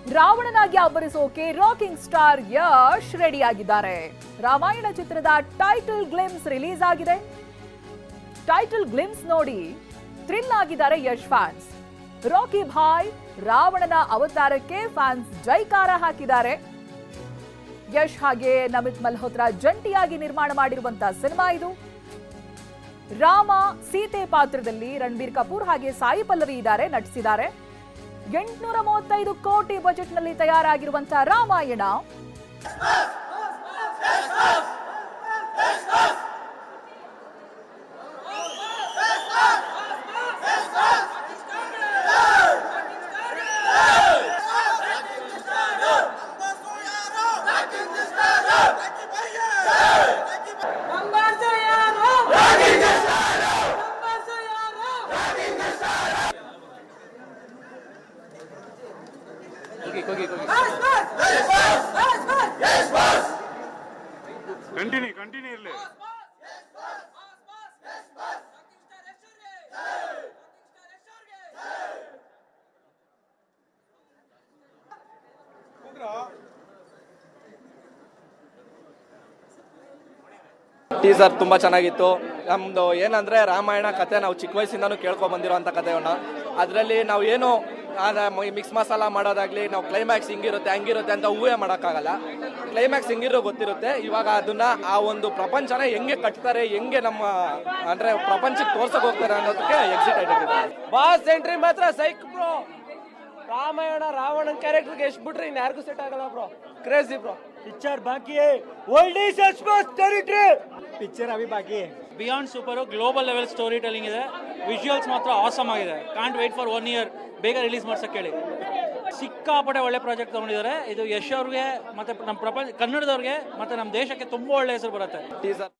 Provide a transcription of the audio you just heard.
ರಾವಣನಾಗಿ ಅಬ್ಬರಿಸೋಕೆ rocking star Yash ready ಆಗಿದ್ದಾರೆ. ರಾಮಾಯಣ ಚಿತ್ರದ title glimpse release ಆಗಿದೆ. ಟೈಟಲ್ ಗ್ಲಿಮ್ಸ್ ನೋಡಿ ಥ್ರಿಲ್ ಆಗಿದ್ದಾರೆ ಯಶ್ ಫ್ಯಾನ್ಸ್. ರಾಕಿ ಭಾಯ್ ರಾವಣನ ಅವತಾರಕ್ಕೆ ಫ್ಯಾನ್ಸ್ ಜೈಕಾರ ಹಾಕಿದ್ದಾರೆ. ಯಶ್ ಹಾಗೆ ನಮಿತ್ ಮಲ್ಹೋತ್ರಾ ಜಂಟಿಯಾಗಿ ನಿರ್ಮಾಣ ಮಾಡಿರುವಂತಹ ಸಿನಿಮಾ ಇದು. ರಾಮ ಸೀತೆ ಪಾತ್ರದಲ್ಲಿ ರಣಬೀರ್ ಕಪೂರ್ ಹಾಗೆ ಸಾಯಿ ಪಲ್ಲವಿ ನಟಿಸಿದ್ದಾರೆ. 835 ಕೋಟಿ ಬಜೆಟ್ ನಲ್ಲಿ ತಯಾರಾಗಿರುವಂತಹ ರಾಮಾಯಣ ಕಂಟಿನ್ಯೂ ಇರಲಿ. ಟೀಸರ್ ತುಂಬ ಚೆನ್ನಾಗಿತ್ತು. ನಮ್ಮದು ಏನಂದರೆ ರಾಮಾಯಣ ಕತೆ ನಾವು ಚಿಕ್ಕ ವಯಸ್ಸಿಂದನೂ ಕೇಳ್ಕೊಂಡು ಬಂದಿರೋಂಥ ಕಥೆಯನ್ನು ಅದರಲ್ಲಿ ನಾವು ಏನು ಮಿಕ್ಸ್ ಮಸಾಲ ಮಾಡೋದಾಗಲಿ, ನಾವು ಕ್ಲೈಮ್ಯಾಕ್ಸ್ ಹಿಂಗಿರುತ್ತೆ ಹಂಗಿರುತ್ತೆ ಅಂತ ಊಹೆ ಮಾಡೋಕ್ಕಾಗಲ್ಲ. ಕ್ಲೈಮ್ಯಾಕ್ಸ್ ಹೆಂಗಿರೋ ಗೊತ್ತಿರುತ್ತೆ. ಇವಾಗ ಅದನ್ನ ಆ ಒಂದು ಪ್ರಪಂಚನ ಹೆಂಗೆ ಕಟ್ತಾರೆ, ಹೆಂಗೆ ನಮ್ಮ ಅಂದರೆ ಪ್ರಪಂಚಕ್ಕೆ ತೋರ್ಸಕ್ಕೆ ಹೋಗ್ತಾರೆ ಅನ್ನೋದಕ್ಕೆ ಎಕ್ಸಿಟೆಡ್ ಆಗಿದೆ. ಬಾಸ್ ಎಂಟ್ರಿ ಮಾತ್ರ ಸೈಕ್ ಬ್ರೋ. ರಾಮಾಯಣ ರಾವಣನ್ ಕ್ಯಾರೆಕ್ಟರ್ಗೆ ಎಷ್ಟು ಬಿಟ್ರೆ ಇನ್ನು ಯಾರಿಗೂ ಸೆಟ್ ಆಗಲ್ಲ ಬ್ರೋ. Crazy bro. पिक्चर बाकी है, old is expose territory. Picture अभी बाकी है. Beyond super global level story telling ಇದೆ. ವಿಜುವಲ್ಸ್ ಮಾತ್ರ ಆಸಮ್ ಆಗಿದೆ. ಕಾಂಟ್ ವೇಟ್ ಫಾರ್ 1 year ಬೇಗ ರಿಲೀಸ್ ಮಾಡ್ಸಕ್ಕೆ ಹೇಳಿ. ಸಿಕ್ಕಾಪಟ್ಟೆ ಒಳ್ಳೆ ಪ್ರಾಜೆಕ್ಟ್ ತಗೊಂಡಿದ್ದಾರೆ. ಇದು ಯಶ್ ಅವ್ರಿಗೆ ಮತ್ತೆ ನಮ್ಮ ಕನ್ನಡದವ್ರಿಗೆ ಮತ್ತೆ ನಮ್ಮ ದೇಶಕ್ಕೆ ತುಂಬಾ ಒಳ್ಳೆ ಹೆಸರು ಬರುತ್ತೆ. ಟೀಸರ್